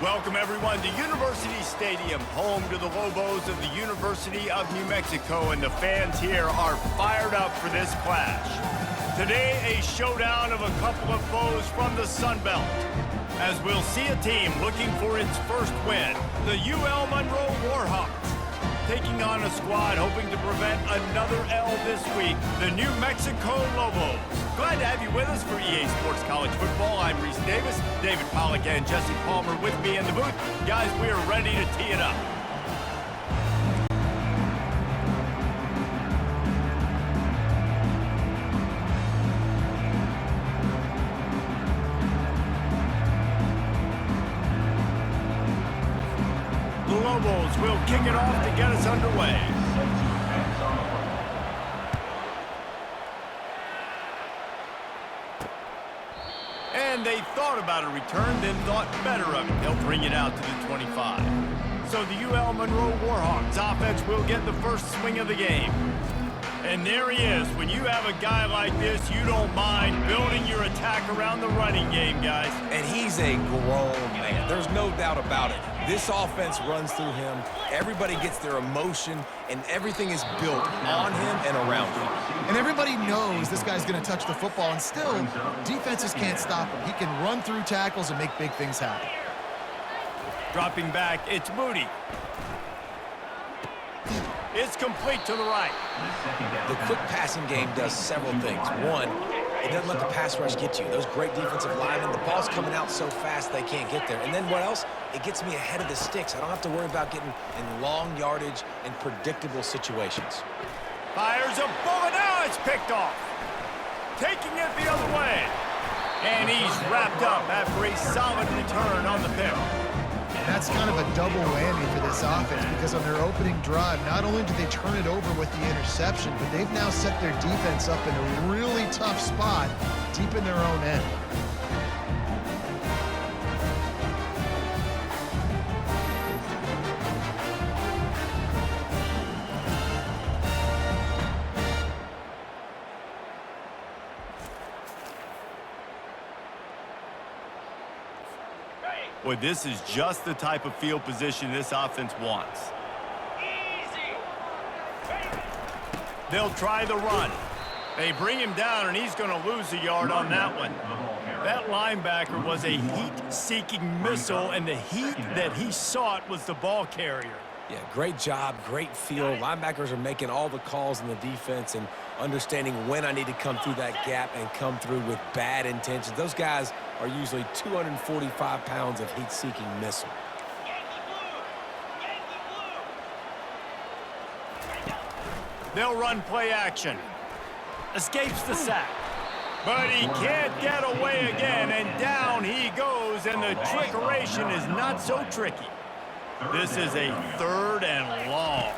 Welcome, everyone, to University Stadium, home to the Lobos of the University of New Mexico, and the fans here are fired up for this clash. Today, a showdown of a couple of foes from the Sun Belt, as we'll see a team looking for its first win, the UL Monroe Warhawks, taking on a squad hoping to prevent another L this week, the New Mexico Lobos. Glad to have you with us for EA Sports College Football. I'm Reese Davis, David Pollack and Jesse Palmer with me in the booth. Guys, we are ready to tee it up. The Lobos will kick it off to get us underway. And they thought about a return, then thought better of it. They'll bring it out to the 25. So the UL Monroe Warhawks offense will get the first swing of the game. And there he is. When you have a guy like this, you don't mind building your attack around the running game, guys. And he's a grown man. There's no doubt about it. This offense runs through him. Everybody gets their emotion, and everything is built on him and around him. And everybody knows this guy's going to touch the football, and still, defenses can't stop him. He can run through tackles and make big things happen. Dropping back, it's Moody. It's complete to the right. The quick passing game does several things. One, it doesn't let the pass rush get you. Those great defensive linemen, the ball's coming out so fast they can't get there. And then what else? It gets me ahead of the sticks. I don't have to worry about getting in long yardage and predictable situations. Fires a bullet. Now it's picked off. Taking it the other way. And he's wrapped up after a solid return on the pick. That's kind of a double whammy for this offense because on their opening drive, not only did they turn it over with the interception, but they've now set their defense up in a really tough spot deep in their own end. Boy, this is just the type of field position this offense wants. They'll try the run. They bring him down, and he's going to lose a yard on that one. That linebacker was a heat-seeking missile, and the heat that he sought was the ball carrier. Yeah, great job, great feel. Linebackers are making all the calls in the defense and understanding when I need to come through that gap and come through with bad intentions. Those guys are usually 245 pounds of heat-seeking missile. They'll run play action. Escapes the sack. But he can't get away again, and down he goes, and the trickeration is not so tricky. This is a 3rd and long.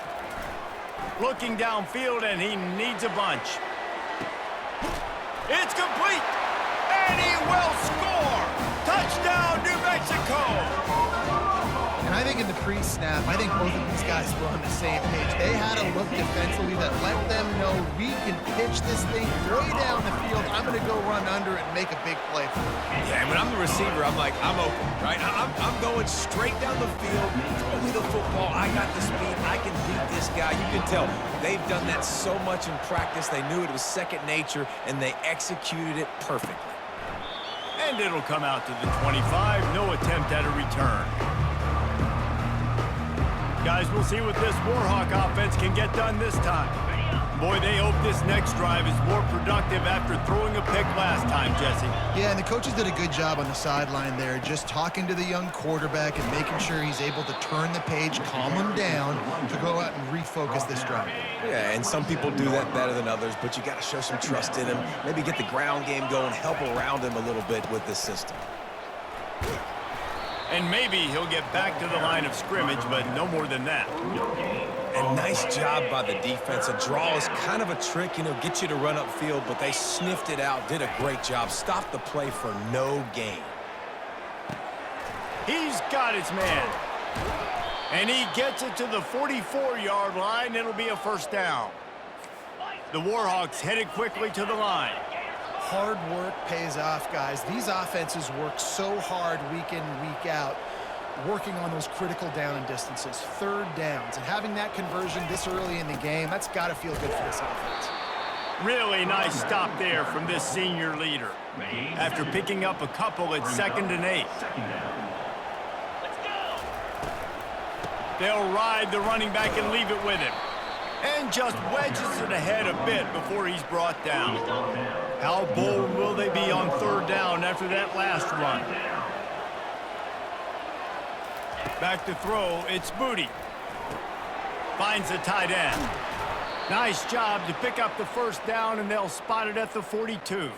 Looking downfield, and he needs a bunch. It's complete, and he will score. Touchdown, New Mexico. And I think in the pre-snap, I think both of these guys were on the same page. They had a look defensively that let them know we can pitch this thing way down the field. I'm going to go run under it and make a big play for it. Yeah, and when I'm the receiver, I'm like, I'm open, right? I'm going straight down the field. Throw me the football. I got the speed. I can beat this guy. You can tell they've done that so much in practice. They knew it was second nature, and they executed it perfectly. And it'll come out to the 25. No attempt at a return. Guys, we'll see what this Warhawk offense can get done this time. Boy, they hope this next drive is more productive after throwing a pick last time, Jesse. Yeah, and the coaches did a good job on the sideline there, just talking to the young quarterback and making sure he's able to turn the page, calm him down, to go out and refocus this drive. Yeah, and some people do that better than others, but you got to show some trust in him. Maybe get the ground game going, help around him a little bit with this system. And maybe he'll get back to the line of scrimmage, but no more than that. And nice job by the defense. A draw is kind of a trick, get you to run upfield, but they sniffed it out, did a great job. Stopped the play for no gain. He's got his man. And he gets it to the 44-yard line. It'll be a first down. The Warhawks headed quickly to the line. Hard work pays off, guys. These offenses work so hard week in, week out. working on those critical down and distances, third downs, and having that conversion this early in the game, that's got to feel good for this offense. Really nice stop there from this senior leader. After picking up a couple, it's 2nd and 8. They'll ride the running back and leave it with him. And just wedges it ahead a bit before he's brought down. How bold will they be on 3rd down after that last run? Back to throw, it's Moody. Finds the tight end. Nice job to pick up the 1st down, and they'll spot it at the 42.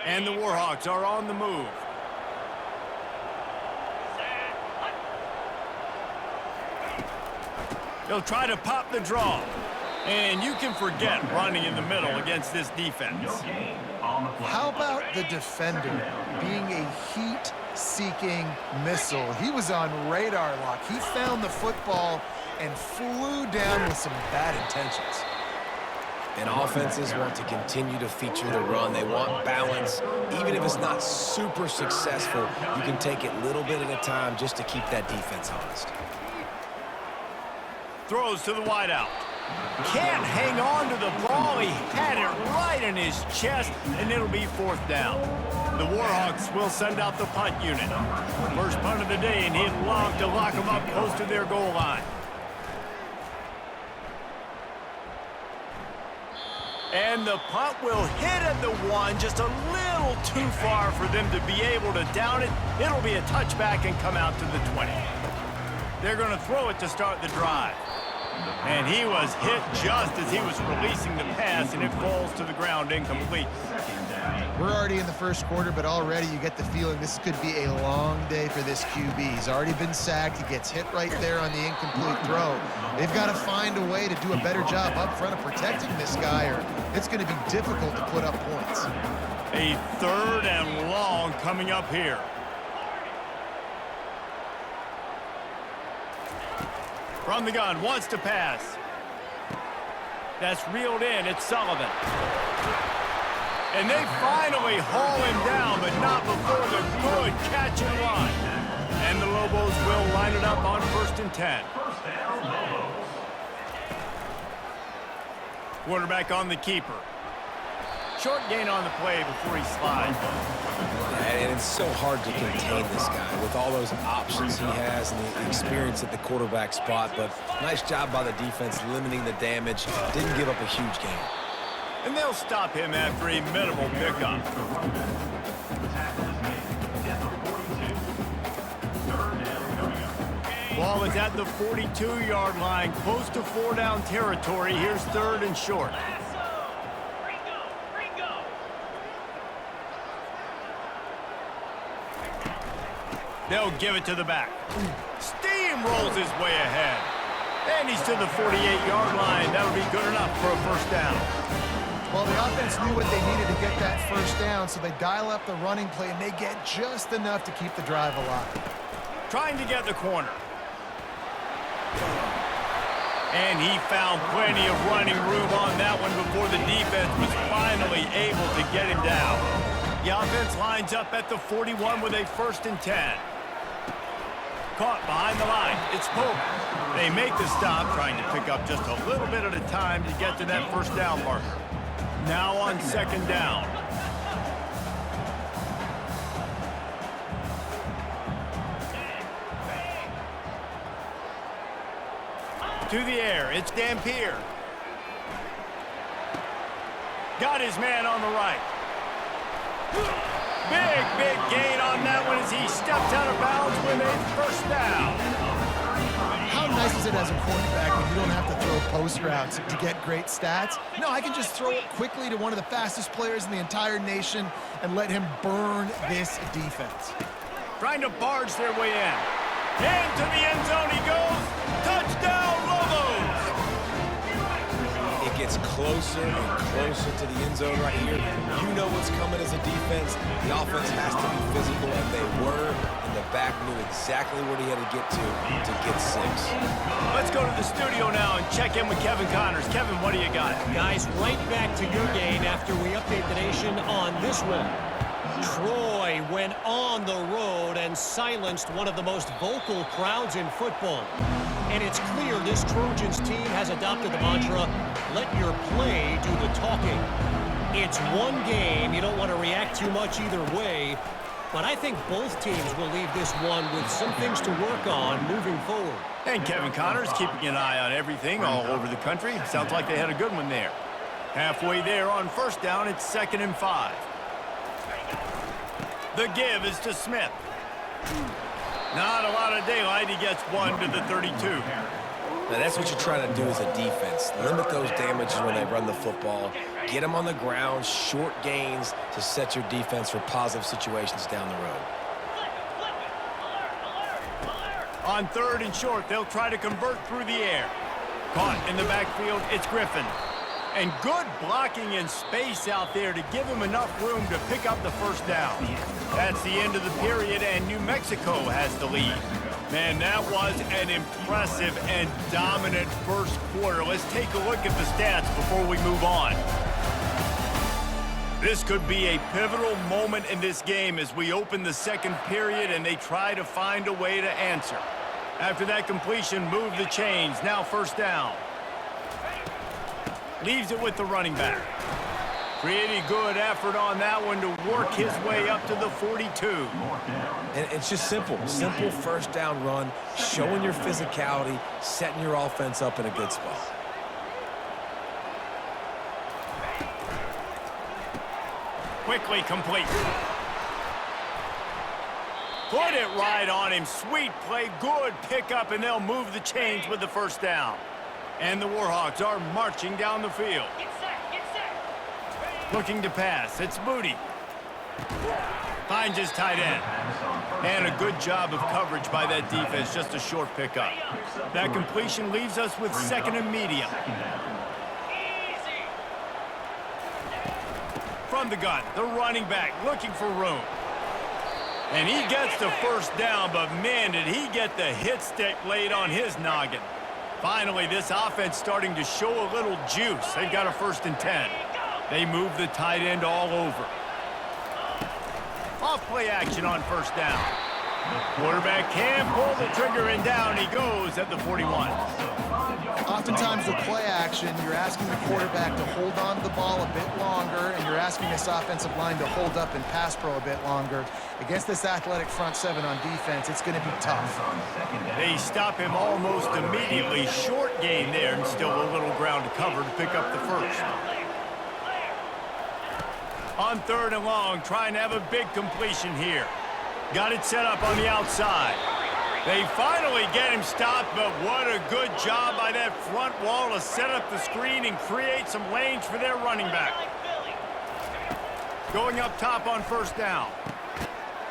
And the Warhawks are on the move. They'll try to pop the draw. And you can forget running in the middle against this defense. How about the defender being a heat-seeking missile? He was on radar lock. He found the football and flew down with some bad intentions. And offenses want to continue to feature the run. They want balance. Even if it's not super successful, you can take it little bit at a time just to keep that defense honest. Throws to the wideout. Can't hang on to the ball. He had it right in his chest, and it'll be 4th down. The Warhawks will send out the punt unit. First punt of the day, and he'd love to lock them up close to their goal line. And the punt will hit at the 1, just a little too far for them to be able to down it. It'll be a touchback and come out to the 20. They're going to throw it to start the drive. And he was hit just as he was releasing the pass, and it falls to the ground incomplete. We're already in the 1st quarter, but already you get the feeling this could be a long day for this QB. He's already been sacked. He gets hit right there on the incomplete throw. They've got to find a way to do a better job up front of protecting this guy, or it's going to be difficult to put up points. A 3rd and long coming up here. From the gun, wants to pass. That's reeled in, it's Sullivan. And they finally haul him down, but not before the good catch and run. And the Lobos will line it up on 1st and 10. Quarterback on the keeper. Short gain on the play before he slides. And it's so hard to contain this guy with all those options he has and the experience at the quarterback spot. But nice job by the defense limiting the damage. Didn't give up a huge gain. And they'll stop him after a minimal pickup. Ball is at the 42-yard line, close to 4-down territory. Here's 3rd and short. They'll give it to the back. Steamrolls his way ahead. And he's to the 48-yard line. That'll be good enough for a 1st down. Well, the offense knew what they needed to get that 1st down, so they dial up the running play, and they get just enough to keep the drive alive. Trying to get the corner. And he found plenty of running room on that one before the defense was finally able to get him down. The offense lines up at the 41 with a 1st and 10. Caught behind the line. It's Pope. They make the stop, trying to pick up just a little bit at a time to get to that 1st down marker. Now on 2nd down. To the air, it's Dampier. Got his man on the right. Big gain on that one as he steps out of bounds with a 1st down. How nice is it as a quarterback when you don't have to throw post routes to get great stats? No, I can just throw it quickly to one of the fastest players in the entire nation and let him burn this defense. Trying to barge their way in. Into the end zone he goes. Touchdown, Lobos! It gets closer and closer to the end zone right here. You know what's coming as a defense. The offense has to be physical, and they were. And the back knew exactly where he had to get to get 6. Let's go to the studio now and check in with Kevin Connors. Kevin, what do you got? Guys, right back to your game after we update the nation on this one. Troy went on the road and silenced one of the most vocal crowds in football. And it's clear this Trojans team has adopted the mantra, let your play do the talking. It's one game. You don't want to react too much either way. But I think both teams will leave this one with some things to work on moving forward. And Kevin Connors keeping an eye on everything all over the country. Sounds like they had a good one there. Halfway there on first down, it's 2nd and 5. The give is to Smith. Not a lot of daylight. He gets 1 to the 32. Now that's what you try to do as a defense. Limit those damages when they run the football. Get them on the ground, short gains to set your defense for positive situations down the road. On 3rd and short, they'll try to convert through the air. Caught in the backfield, it's Griffin. And good blocking in space out there to give him enough room to pick up the first down. That's the end of the period, and New Mexico has the lead. Man, that was an impressive and dominant first quarter. Let's take a look at the stats before we move on. This could be a pivotal moment in this game as we open the second period and they try to find a way to answer. After that completion, move the chains. Now first down. Leaves it with the running back. Pretty good effort on that one to work his way up to the 42. And it's just simple. Simple first down run, showing your physicality, setting your offense up in a good spot. Quickly complete. Put it right on him. Sweet play, good pickup, and they'll move the chains with the first down. And the Warhawks are marching down the field. Looking to pass. It's Moody. Finds his tight end. And a good job of coverage by that defense. Just a short pickup. That completion leaves us with 2nd and medium. From the gun, the running back looking for room. And he gets the first down, but man, did he get the hit stick laid on his noggin. Finally, this offense starting to show a little juice. They've got a 1st and 10. They move the tight end all over. Off play action on first down. Quarterback can pull the trigger, and down he goes at the 41. Oftentimes with play action, you're asking the quarterback to hold on to the ball a bit longer, and you're asking this offensive line to hold up and pass pro a bit longer. Against this athletic front seven on defense, it's going to be tough. They stop him almost immediately. Short gain there, and still a little ground to cover to pick up the first. On 3rd and long, trying to have a big completion here. Got it set up on the outside. They finally get him stopped, but what a good job by that front wall to set up the screen and create some lanes for their running back. Going up top on first down.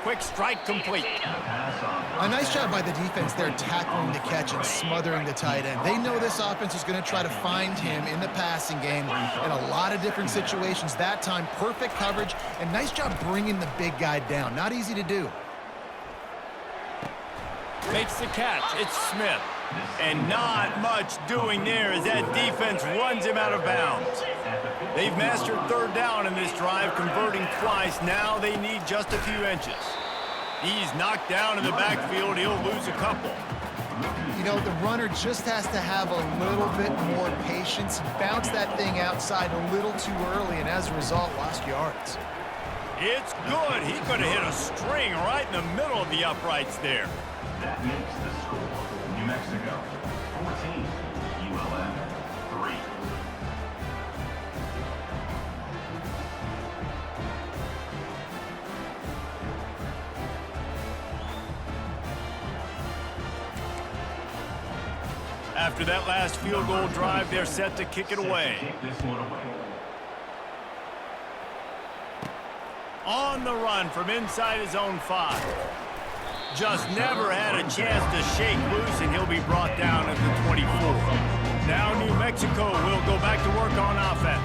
Quick strike complete. A nice job by the defense there tackling the catch and smothering the tight end. They know this offense is going to try to find him in the passing game in a lot of different situations. That time, perfect coverage, and nice job bringing the big guy down. Not easy to do. Makes the catch. It's Smith. And not much doing there as that defense runs him out of bounds. They've mastered 3rd down in this drive, converting twice. Now they need just a few inches. He's knocked down in the backfield. He'll lose a couple. You know, the runner just has to have a little bit more patience. Bounce that thing outside a little too early, and as a result, lost yards. It's good. He could have hit a string right in the middle of the uprights there. That makes the score. New Mexico, 14, ULM, 3. After that last field goal drive, they're set to kick it away. On the run from inside his own 5. Just never had a chance to shake loose, and he'll be brought down at the 24. Now New Mexico will go back to work on offense.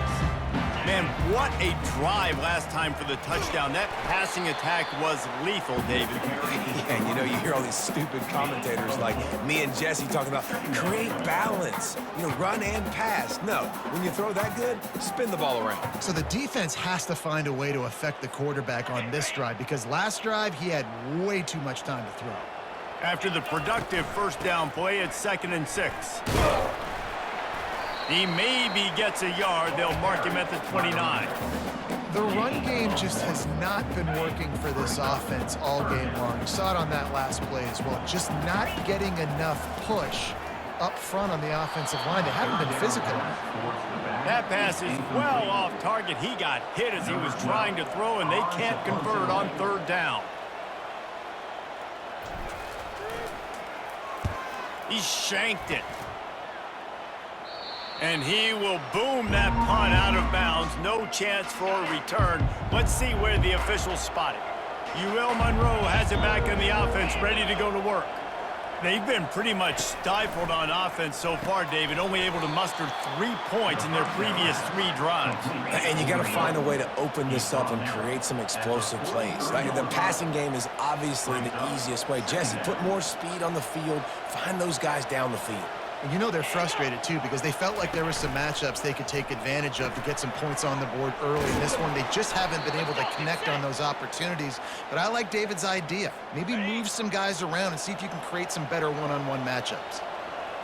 Man, what a drive last time for the touchdown. That passing attack was lethal, David. Yeah, you know, you hear all these stupid commentators like me and Jesse talking about create balance, you know, run and pass. No, when you throw that good, spin the ball around. So the defense has to find a way to affect the quarterback on this drive because last drive he had way too much time to throw. After the productive first down play, it's 2nd and 6. He maybe gets a yard. They'll mark him at the 29. The run game just has not been working for this offense all game long. You saw it on that last play as well. Just not getting enough push up front on the offensive line. They haven't been physical. That pass is well off target. He got hit as he was trying to throw, and they can't convert on 3rd down. He shanked it. And he will boom that punt out of bounds. No chance for a return. Let's see where the officials spot it. UL Monroe has it back in the offense, ready to go to work. They've been pretty much stifled on offense so far, David, only able to muster 3 points in their previous 3 drives. And you got to find a way to open this up and create some explosive plays. Like, the passing game is obviously the easiest way. Jesse, put more speed on the field. Find those guys down the field. And you know they're frustrated, too, because they felt like there were some matchups they could take advantage of to get some points on the board early. In this one, they just haven't been able to connect on those opportunities. But I like David's idea. Maybe move some guys around and see if you can create some better one-on-one matchups.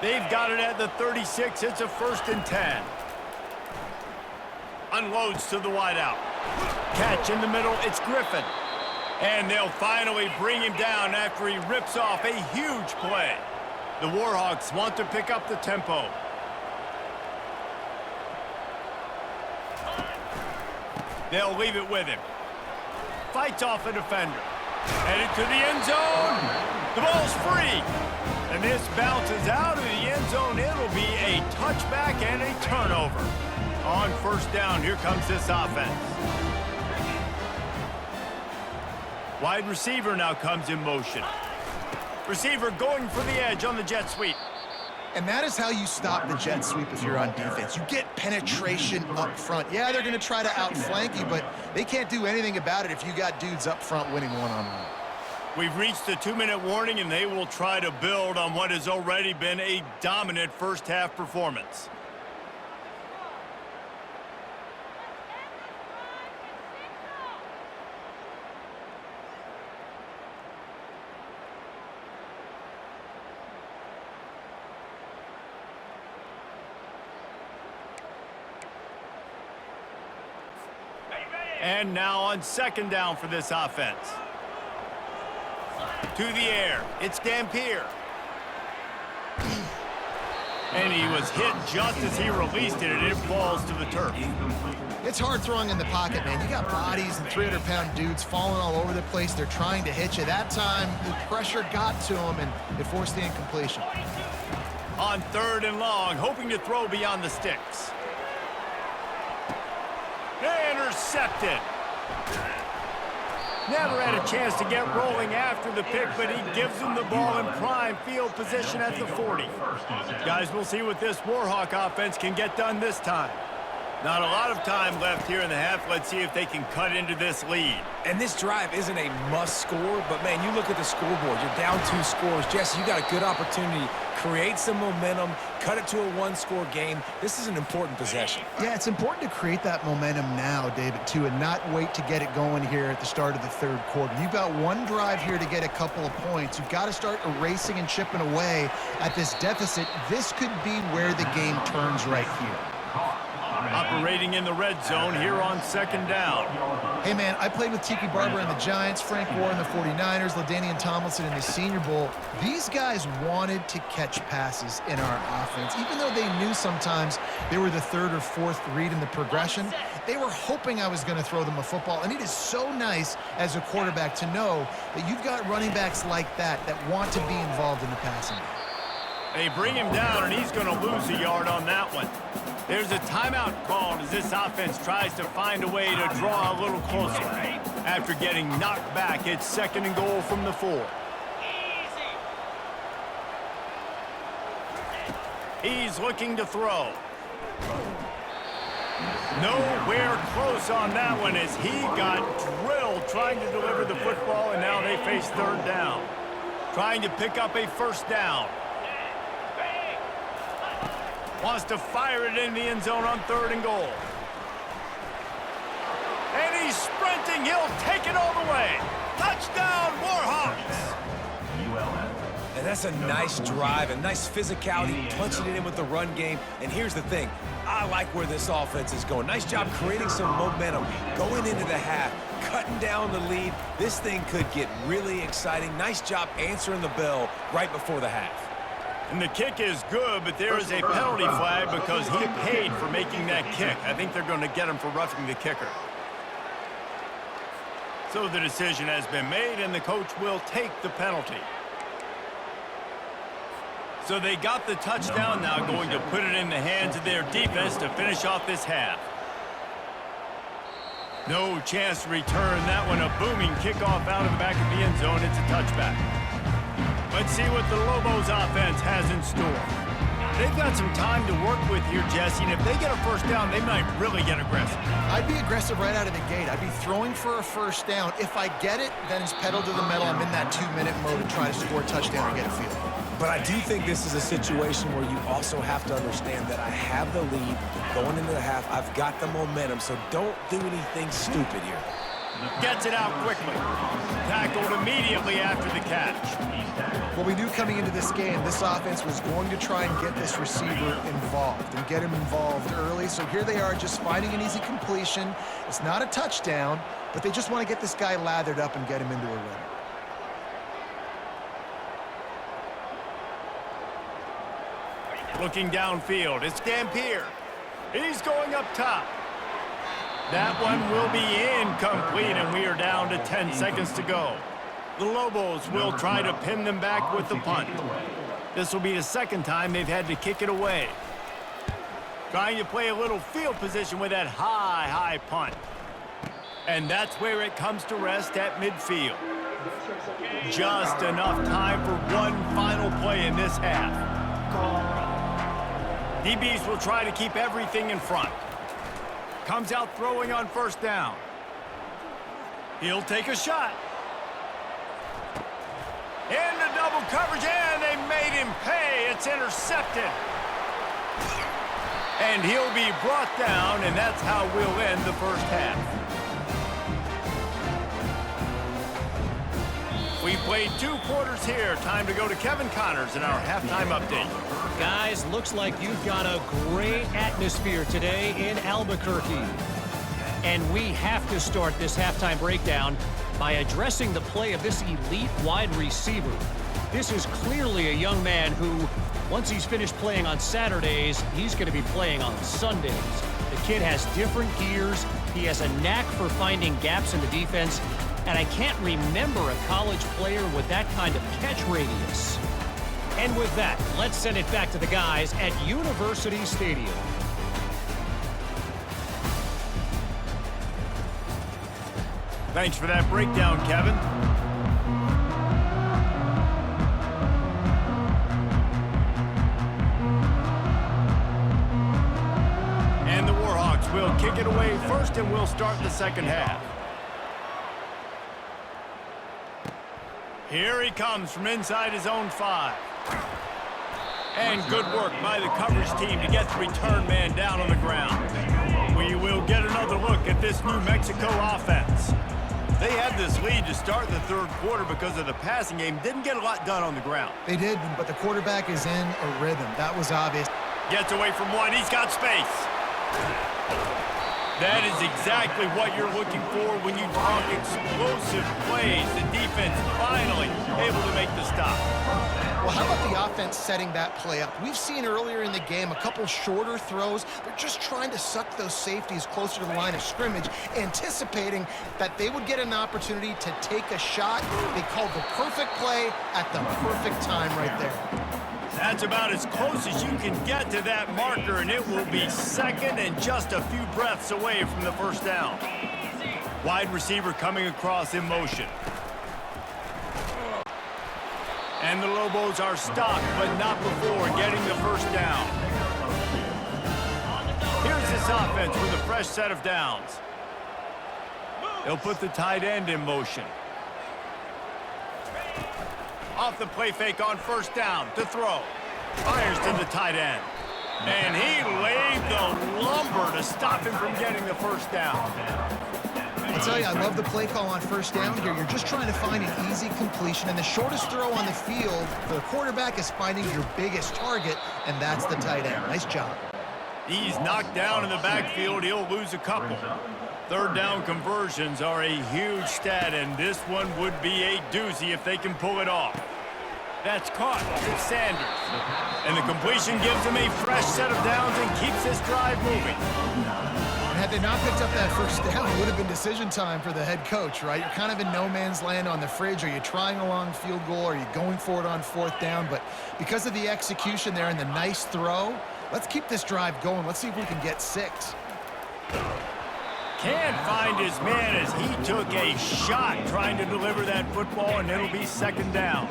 They've got it at the 36. It's a 1st and 10. Unloads to the wideout. Catch in the middle. It's Griffin. And they'll finally bring him down after he rips off a huge play. The Warhawks want to pick up the tempo. They'll leave it with him. Fights off a defender. Headed to the end zone. The ball's free. And this bounces out of the end zone. It'll be a touchback and a turnover. On 1st down, here comes this offense. Wide receiver now comes in motion. Receiver going for the edge on the jet sweep. And that is how you stop the jet sweep if you're on defense. You get penetration up front. Yeah, they're going to try to outflank you, but they can't do anything about it if you got dudes up front winning one-on-one. We've reached the 2-minute warning, and they will try to build on what has already been a dominant first-half performance. And now on 2nd down for this offense. To the air. It's Dampier. And he was hit just as he released it, and it falls to the turf. It's hard throwing in the pocket, man. You got bodies and 300-pound dudes falling all over the place. They're trying to hit you. That time, the pressure got to him, and it forced the incompletion. On 3rd and long, hoping to throw beyond the sticks. Intercepted. Never had a chance to get rolling after the pick, but he gives him the ball in prime field position at the 40. Guys, we'll see what this Warhawk offense can get done this time. Not a lot of time left here in the half. Let's see if they can cut into this lead. And this drive isn't a must score, but, man, you look at the scoreboard. You're down 2 scores. Jesse, you got a good opportunity. Create some momentum. Cut it to a 1-score game. This is an important possession. Yeah, it's important to create that momentum now, David, too, and not wait to get it going here at the start of the 3rd quarter. You've got one drive here to get a couple of points. You've got to start erasing and chipping away at this deficit. This could be where the game turns right here. Operating in the red zone here on 2nd down. Hey, man, I played with Tiki Barber in the Giants, Frank Gore in the 49ers, LaDainian Tomlinson in the Senior Bowl. These guys wanted to catch passes in our offense. Even though they knew sometimes they were the 3rd or 4th read in the progression, they were hoping I was going to throw them a football. And it is so nice as a quarterback to know that you've got running backs like that want to be involved in the passing game. They bring him down, and he's going to lose a yard on that one. There's a timeout called as this offense tries to find a way to draw a little closer. After getting knocked back, it's 2nd and goal from the 4. He's looking to throw. Nowhere close on that one as he got drilled trying to deliver the football, and now they face third down. Trying to pick up a first down. Wants to fire it in the end zone on 3rd and goal. And he's sprinting. He'll take it all the way. Touchdown, Warhawks! ULM. And that's a nice drive, a nice physicality, punching it in with the run game. And here's the thing. I like where this offense is going. Nice job creating some momentum, going into the half, cutting down the lead. This thing could get really exciting. Nice job answering the bell right before the half. And the kick is good, but there is a penalty flag because he paid for making that kick. I think they're going to get him for roughing the kicker. So the decision has been made, and the coach will take the penalty. So they got the touchdown now, going to put it in the hands of their defense to finish off this half. No chance to return that one. A booming kickoff out of the back of the end zone. It's a touchback. Let's see what the Lobos offense has in store. They've got some time to work with here, Jesse, and if they get a first down, they might really get aggressive. I'd be aggressive right out of the gate. I'd be throwing for a first down. If I get it, then it's pedal to the metal. I'm in that 2-minute mode to try to score a touchdown and get a field. But I do think this is a situation where you also have to understand that I have the lead going into the half. I've got the momentum, so don't do anything stupid here. Gets it out quickly. Tackled immediately after the catch. Well, we knew coming into this game, this offense was going to try and get this receiver involved and get him involved early. So here they are just finding an easy completion. It's not a touchdown, but they just want to get this guy lathered up and get him into a run. Looking downfield, it's Dampier. He's going up top. That one will be incomplete, and we are down to 10 seconds to go. The Lobos will try to pin them back with the punt. This will be the second time they've had to kick it away. Trying to play a little field position with that high punt. And that's where it comes to rest at midfield. Just enough time for one final play in this half. DBs will try to keep everything in front. Comes out throwing on first down. He'll take a shot. Into double coverage, and they made him pay. It's intercepted. And he'll be brought down, and that's how we'll end the first half. We played 2 quarters here. Time to go to Kevin Connors in our halftime update. Guys, looks like you've got a great atmosphere today in Albuquerque. And we have to start this halftime breakdown by addressing the play of this elite wide receiver. This is clearly a young man who, once he's finished playing on Saturdays, he's going to be playing on Sundays. The kid has different gears. He has a knack for finding gaps in the defense. And I can't remember a college player with that kind of catch radius. And with that, let's send it back to the guys at University Stadium. Thanks for that breakdown, Kevin. And the Warhawks will kick it away first, and we'll start the second half. Here he comes from inside his own 5. And good work by the coverage team to get the return man down on the ground. We will get another look at this New Mexico offense. They had this lead to start the third quarter because of the passing game. Didn't get a lot done on the ground. They did, but the quarterback is in a rhythm. That was obvious. Gets away from one. He's got space. That is exactly what you're looking for when you talk explosive plays. The defense finally able to make the stop. Well, how about the offense setting that play up? We've seen earlier in the game a couple shorter throws. They're just trying to suck those safeties closer to the line of scrimmage, anticipating that they would get an opportunity to take a shot. They called the perfect play at the perfect time right there. That's about as close as you can get to that marker, and it will be second and just a few breaths away from the first down. Wide receiver coming across in motion. And the Lobos are stopped, but not before getting the first down. Here's the this offense with a fresh set of downs. They'll put the tight end in motion. Off the play fake on first down to throw. Fires to the tight end. And he laid the lumber to stop him from getting the first down. I'll tell you, I love the play call on first down here. You're just trying to find an easy completion, and the shortest throw on the field for the quarterback is finding your biggest target, and that's the tight end. Nice job. He's knocked down in the backfield. He'll lose a couple. Third down conversions are a huge stat, and this one would be a doozy if they can pull it off. That's caught. It's Sanders. And the completion gives him a fresh set of downs and keeps this drive moving. And had they not picked up that first down, it would have been decision time for the head coach, right? You're kind of in no man's land on the fridge. Are you trying a long field goal? Are you going for it on fourth down? But because of the execution there and the nice throw, let's keep this drive going. Let's see if we can get 6. Can't find his man as he took a shot trying to deliver that football, and it'll be second down.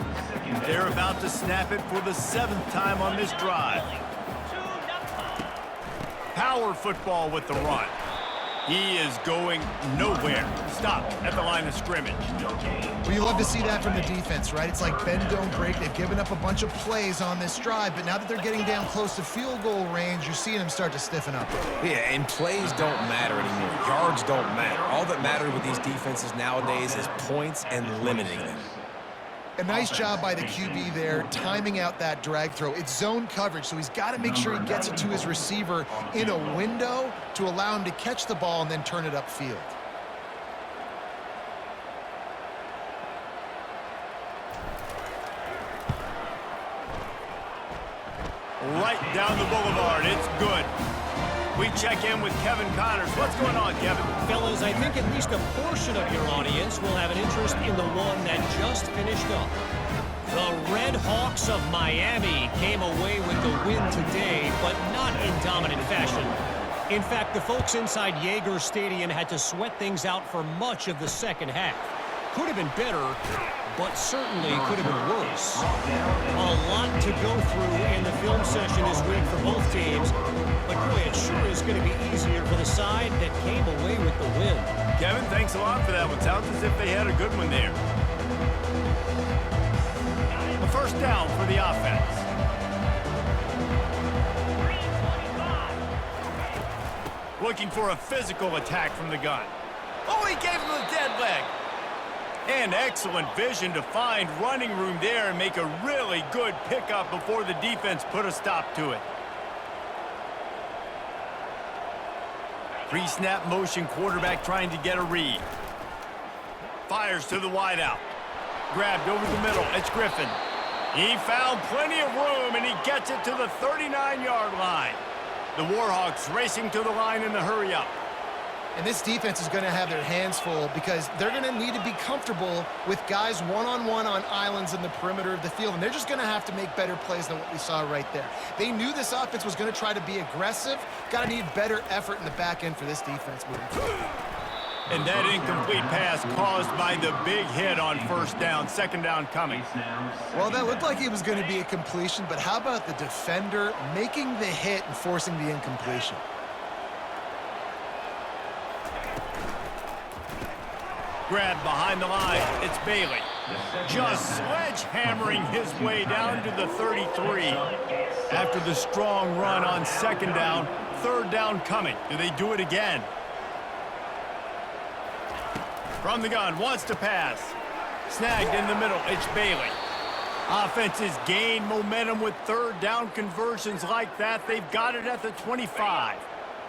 They're about to snap it for the 7th time on this drive. Power football with the run. He is going nowhere. Stop at the line of scrimmage. Well, you love to see that from the defense, right? It's like bend, don't break. They've given up a bunch of plays on this drive, but now that they're getting down close to field goal range, you're seeing them start to stiffen up. Yeah, and plays don't matter anymore. Yards don't matter. All that matters with these defenses nowadays is points and limiting them. A nice job by the QB there, timing out that drag throw. It's zone coverage, so he's got to make sure he gets it to his receiver in a window to allow him to catch the ball and then turn it upfield. Right down the boulevard. It's good. We check in with Kevin Connors. What's going on, Kevin? Fellas, I think at least a portion of your audience will have an interest in the one that just finished up. The Red Hawks of Miami came away with the win today, but not in dominant fashion. In fact, the folks inside Yager Stadium had to sweat things out for much of the second half. Could have been better, but certainly could have been worse. A lot to go through in the film session this week for both teams, but boy, it sure is going to be easier for the side that came away with the win. Kevin, thanks a lot for that one. Sounds as if they had a good one there. A first down for the offense. Looking for a physical attack from the gun. Oh, he gave him a dead leg. And excellent vision to find running room there and make a really good pickup before the defense put a stop to it. Pre-snap motion quarterback trying to get a read. Fires to the wideout. Grabbed over the middle. It's Griffin. He found plenty of room, and he gets it to the 39-yard line. The Warhawks racing to the line in the hurry-up. And this defense is going to have their hands full because they're going to need to be comfortable with guys one-on-one on islands in the perimeter of the field, and they're just going to have to make better plays than what we saw right there. They knew this offense was going to try to be aggressive. Got to need better effort in the back end for this defense moving forward. And that incomplete pass caused by the big hit on first down. Second down coming. Well, that looked like it was going to be a completion, but how about the defender making the hit and forcing the incompletion? Grab behind the line. It's Bailey. Just sledgehammering his way down to the 33. After the strong run on second down, third down coming. Do they do it again? From the gun, wants to pass. Snagged in the middle. It's Bailey. Offenses gain momentum with third down conversions like that. They've got it at the 25.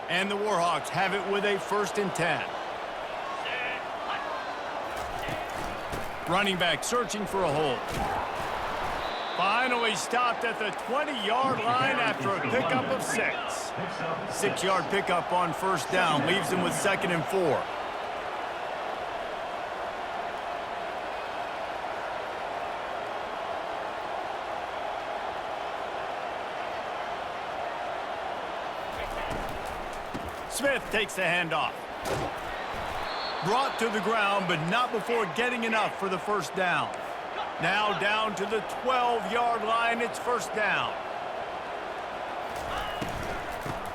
And the Warhawks have it with a 1st and 10. Running back searching for a hole. Finally stopped at the 20-yard line after a pickup of 6. 6-yard pickup on first down leaves him with 2nd and 4. Smith takes the handoff. Brought to the ground, but not before getting enough for the first down. Now down to the 12-yard line. It's first down.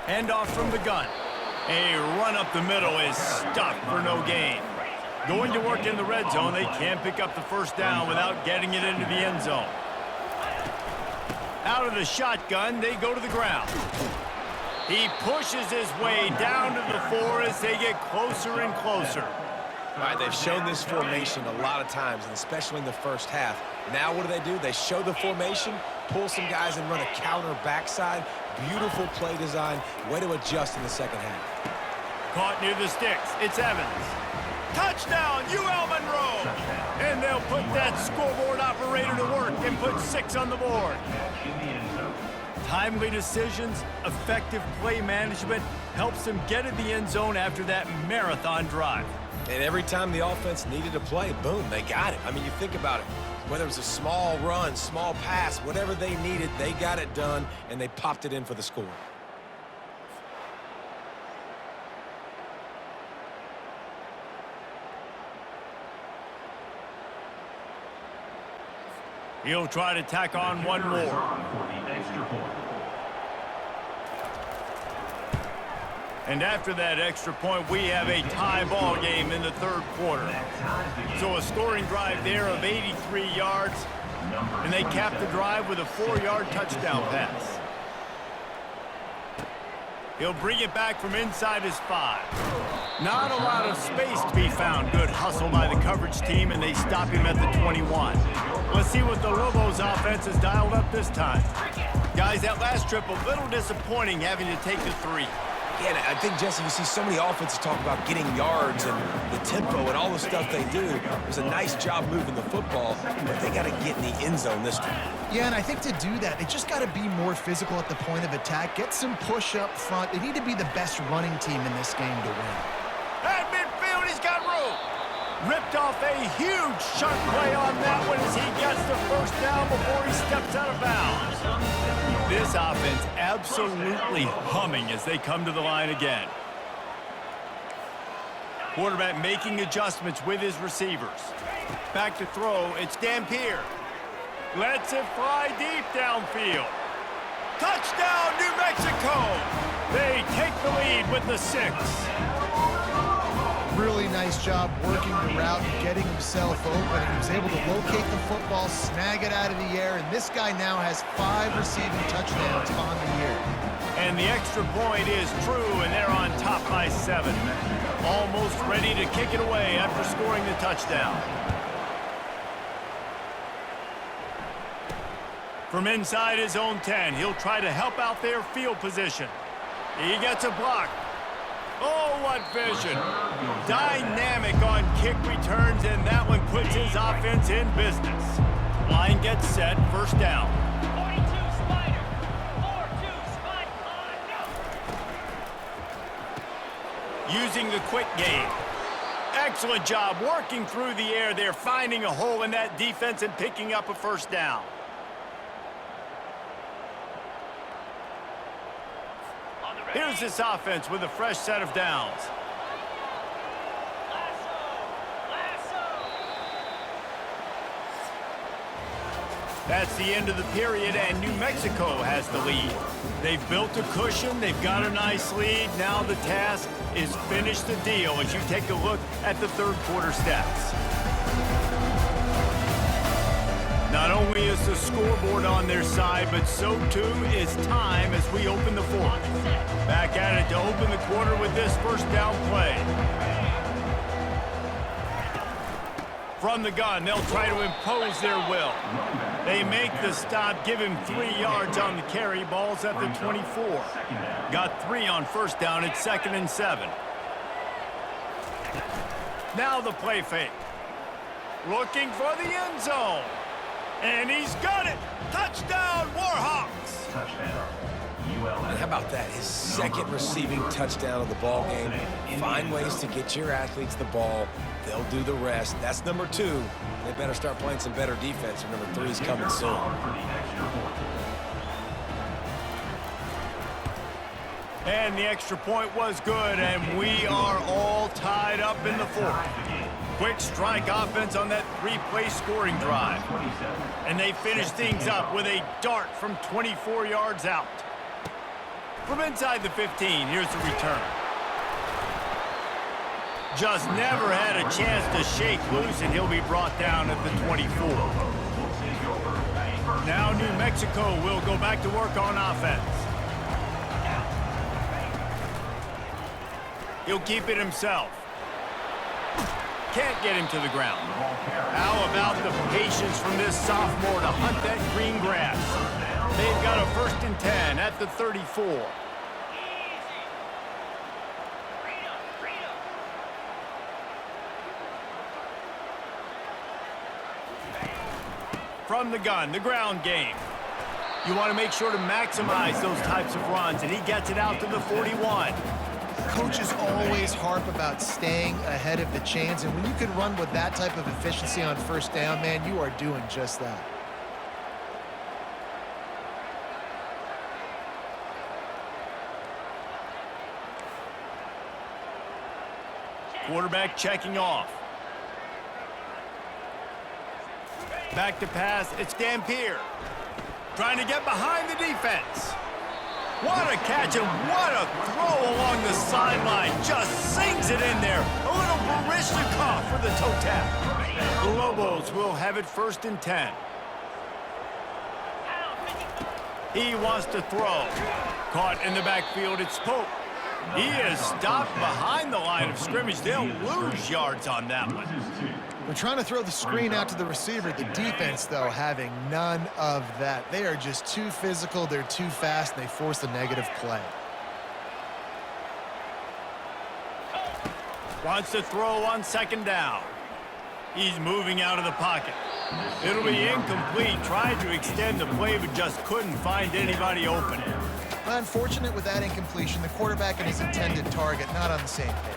Handoff from the gun. A run up the middle is stuck for no gain. Going to work in the red zone, they can't pick up the first down without getting it into the end zone. Out of the shotgun, they go to the ground. He pushes his way down to the 4 as they get closer and closer. All right, they've shown this formation a lot of times, and especially in the first half. Now what do? They show the formation, pull some guys and run a counter backside. Beautiful play design. Way to adjust in the second half. Caught near the sticks. It's Evans. Touchdown, UL Monroe! And they'll put that scoreboard operator to work and put 6 on the board. Timely decisions, effective play management helps them get in the end zone after that marathon drive. And every time the offense needed a play, boom, they got it. I mean, you think about it. Whether it was a small run, small pass, whatever they needed, they got it done, and they popped it in for the score. He'll try to tack on one more. And after that extra point, we have a tie ball game in the third quarter. So a scoring drive there of 83 yards, and they cap the drive with a 4-yard touchdown pass. He'll bring it back from inside his 5. Not a lot of space to be found. Good hustle by the coverage team, and they stop him at the 21. Let's see what the Lobos offense has dialed up this time. Guys, that last trip, a little disappointing having to take the 3. Yeah, and I think, Jesse, you see so many offenses talk about getting yards and the tempo and all the stuff they do. It was a nice job moving the football, but they got to get in the end zone this time. Yeah, and I think to do that, they just got to be more physical at the point of attack, get some push up front. They need to be the best running team in this game to win. At midfield, he's got room. Ripped off a huge sharp play on that one as he gets the first down before he steps out of bounds. This offense absolutely humming as they come to the line again. Quarterback making adjustments with his receivers. Back to throw, it's Dampier. Lets it fly deep downfield. Touchdown, New Mexico! They take the lead with the 6. Really nice job working the route and getting himself open. He was able to locate the football, snag it out of the air, and this guy now has 5 receiving touchdowns on the year. And the extra point is true, and they're on top by 7. Almost ready to kick it away after scoring the touchdown. From inside his own 10, he'll try to help out their field position. He gets a block. Oh, what vision. Dynamic on kick returns, and that one puts his offense in business. Line gets set, first down. 42 Spider. 4-2 Spider. Using the quick game. Excellent job working through the air there, finding a hole in that defense and picking up a first down. Here's this offense with a fresh set of downs. That's the end of the period, and New Mexico has the lead. They've built a cushion, they've got a nice lead. Now the task is finish the deal as you take a look at the third quarter stats. Not only is the scoreboard on their side, but so too is time as we open the fourth. Back at it to open the quarter with this first down play. From the gun, they'll try to impose their will. They make the stop, give him 3 yards on the carry. Ball's at the 24. Got 3 on first down. It's 2nd and 7. Now the play fake. Looking for the end zone. And he's got it! Touchdown, Warhawks! Touchdown. And how about that? His 2nd receiving touchdown of the ball game. Find ways to get your athletes the ball. They'll do the rest. That's number 2. They better start playing some better defense, or number 3 is coming soon. And the extra point was good, and we are all tied up in the fourth. Quick strike offense on that 3-play scoring drive. And they finish things up with a dart from 24 yards out. From inside the 15, here's the return. Just never had a chance to shake loose, and he'll be brought down at the 24. Now New Mexico will go back to work on offense. He'll keep it himself. Can't get him to the ground. How about the patience from this sophomore to hunt that green grass? They've got a 1st and 10 at the 34. From the gun, the ground game. You want to make sure to maximize those types of runs, and he gets it out to the 41. Coaches always harp about staying ahead of the chains, and when you can run with that type of efficiency on 1st down, man, you are doing just that. Quarterback checking off. Back to pass, it's Dampier. Trying to get behind the defense. What a catch and what a throw along the sideline. Just sings it in there. A little Baryshnikov for the toe tap. The Lobos will have it 1st and 10. He wants to throw. Caught in the backfield, it's Pope. He is stopped behind the line of scrimmage. They'll lose yards on that one. They're trying to throw the screen out to the receiver. The defense, though, having none of that. They are just too physical, they're too fast, and they force a negative play. Wants to throw on 2nd down. He's moving out of the pocket. It'll be incomplete. Tried to extend the play, but just couldn't find anybody open. Unfortunate with that incompletion. The quarterback and his intended target not on the same page.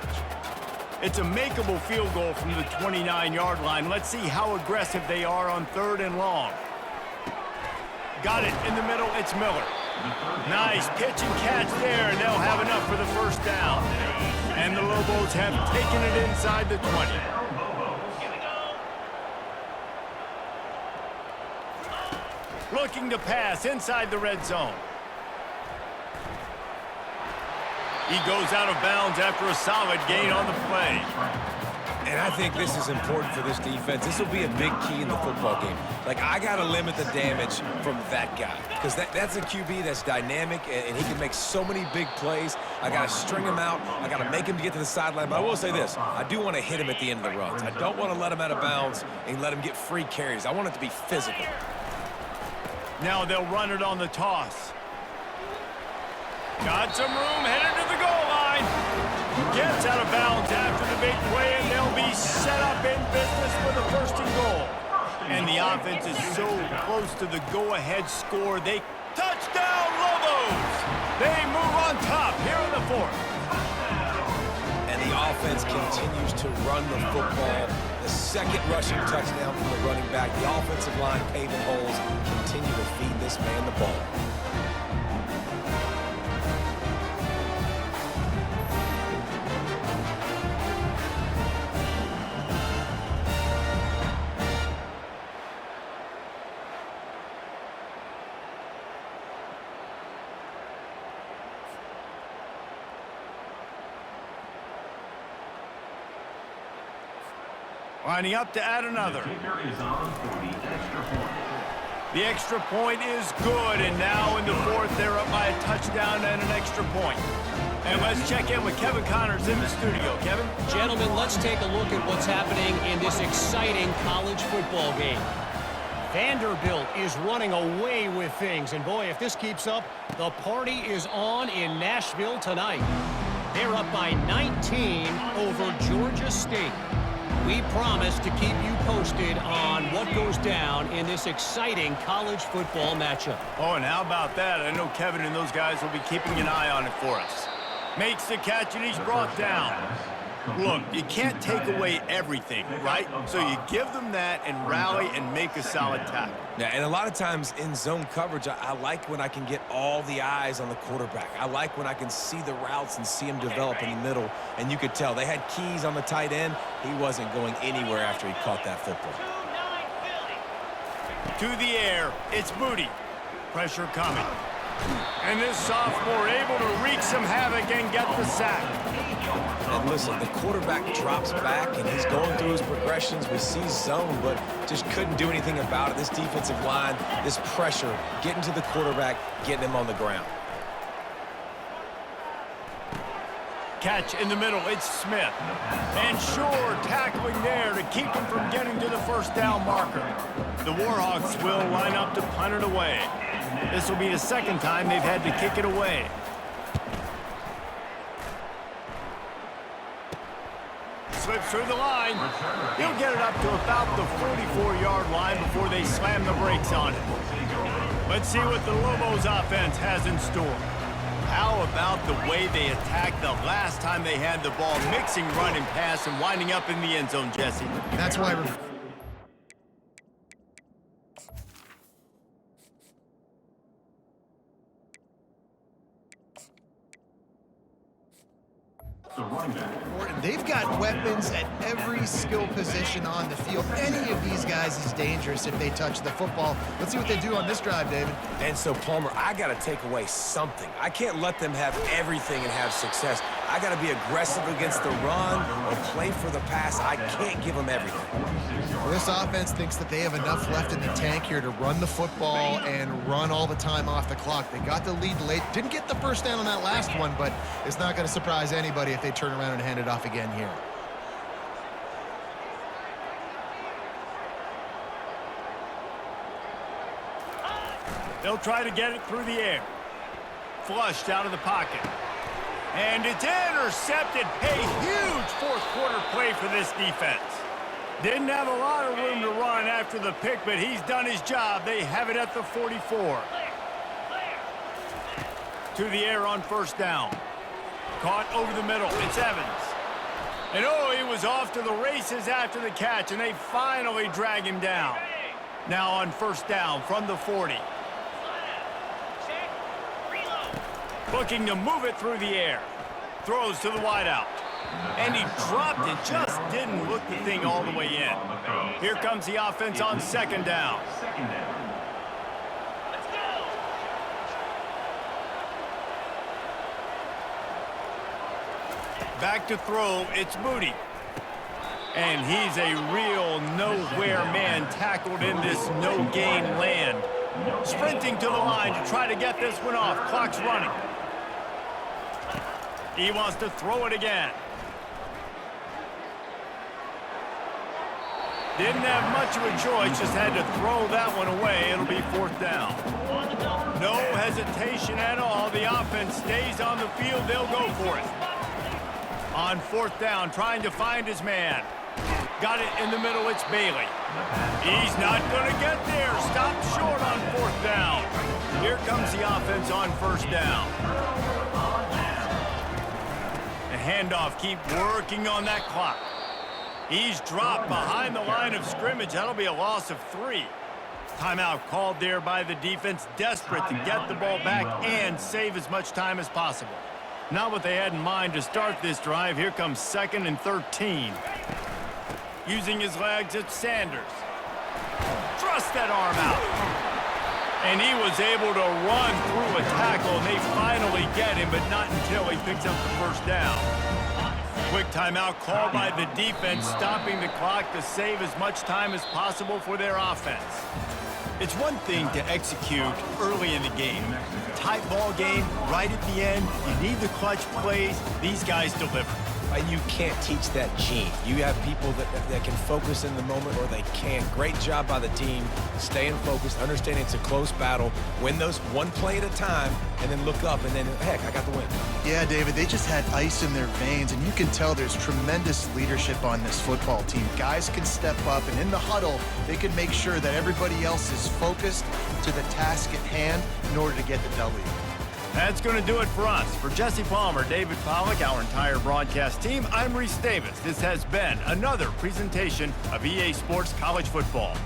It's a makeable field goal from the 29-yard line. Let's see how aggressive they are on 3rd and long. Got it in the middle, it's Miller. Nice pitch and catch there, and they'll have enough for the 1st down. And the Lobos have taken it inside the 20. Looking to pass inside the red zone. He goes out of bounds after a solid gain on the play. And I think this is important for this defense. This will be a big key in the football game. Like, I got to limit the damage from that guy. Because that's a QB that's dynamic, and he can make so many big plays. I got to string him out. I got to make him get to the sideline. But I will say this. I do want to hit him at the end of the runs. I don't want to let him out of bounds and let him get free carries. I want it to be physical. Now they'll run it on the toss. Got some room, headed to the goal line. Gets out of bounds after the big play, and they'll be set up in business for the 1st and goal. And the offense is so close to the go-ahead score. They touchdown Lobos. They move on top here in the 4th. And the offense continues to run the football. The 2nd rushing touchdown from the running back. The offensive line paving holes. Continue to feed this man the ball. Lining up to add another. The extra point is good, and now in the 4th, they're up by a touchdown and an extra point. And let's check in with Kevin Connors in the studio. Kevin? Gentlemen, let's take a look at what's happening in this exciting college football game. Vanderbilt is running away with things, and boy, if this keeps up, the party is on in Nashville tonight. They're up by 19 over Georgia State. We promise to keep you posted on what goes down in this exciting college football matchup. Oh, and how about that? I know Kevin and those guys will be keeping an eye on it for us. Makes the catch, and he's brought down. Look, you can't take away everything, right? So you give them that and rally and make a solid tackle. Yeah, and a lot of times in zone coverage, I like when I can get all the eyes on the quarterback. I like when I can see the routes and see him develop in the middle. And you could tell they had keys on the tight end. He wasn't going anywhere after he caught that football. To the air, it's Moody. Pressure coming. And this sophomore able to wreak some havoc and get the sack. And listen, the quarterback drops back, and he's going through his progressions. We see zone, but just couldn't do anything about it. This defensive line, this pressure, getting to the quarterback, getting him on the ground. Catch in the middle, it's Smith. And Shore tackling there to keep him from getting to the first down marker. The Warhawks will line up to punt it away. This will be the second time they've had to kick it away. Slips through the line. He'll get it up to about the 44-yard line before they slam the brakes on it. Let's see what the Lobos offense has in store. How about the way they attacked the last time they had the ball, mixing run and pass and winding up in the end zone, Jesse? That's why we're... The running back. They've got weapons at every skill position on the field. Any of these guys is dangerous if they touch the football. Let's see what they do on this drive, David. And so, Palmer, I got to take away something. I can't let them have everything and have success. I got to be aggressive against the run or play for the pass. I can't give them everything. Well, this offense thinks that they have enough left in the tank here to run the football and run all the time off the clock. They got the lead late. Didn't get the first down on that last one, but it's not going to surprise anybody if they turn around and hand it off again here. They'll try to get it through the air. Flushed out of the pocket. And it's intercepted. A huge fourth quarter play for this defense. Didn't have a lot of room to run after the pick, but he's done his job. They have it at the 44. To the air on first down. Caught over the middle. It's Evans. And oh, he was off to the races after the catch, and they finally drag him down. Now on first down from the 40. Looking to move it through the air. Throws to the wideout. And he dropped it, just didn't look the thing all the way in. Here comes the offense on second down. Back to throw, it's Moody. And he's a real nowhere man tackled in this no-gain land. Sprinting to the line to try to get this one off. Clock's running. He wants to throw it again. Didn't have much of a choice, just had to throw that one away. It'll be fourth down. No hesitation at all. The offense stays on the field. They'll go for it. On fourth down, trying to find his man. Got it in the middle, it's Bailey. He's not going to get there. Stopped short on fourth down. Here comes the offense on first down. The handoff, keep working on that clock. He's dropped behind the line of scrimmage. That'll be a loss of 3. Timeout called there by the defense, desperate to get the ball back and save as much time as possible. Not what they had in mind to start this drive. Here comes 2nd and 13. Using his legs, it's Sanders. Thrust that arm out. And he was able to run through a tackle, and they finally get him, but not until he picks up the first down. Quick timeout called by the defense, stopping the clock to save as much time as possible for their offense. It's one thing to execute early in the game. Tight ball game, right at the end, you need the clutch plays. These guys deliver. And you can't teach that gene. You have people that can focus in the moment or they can't. Great job by the team, staying focused, understanding it's a close battle, win those one play at a time, and then look up, and then, heck, I got the win. Yeah, David, they just had ice in their veins, and you can tell there's tremendous leadership on this football team. Guys can step up, and in the huddle, they can make sure that everybody else is focused to the task at hand in order to get the W. That's going to do it for us. For Jesse Palmer, David Pollack, our entire broadcast team, I'm Reese Davis. This has been another presentation of EA Sports College Football.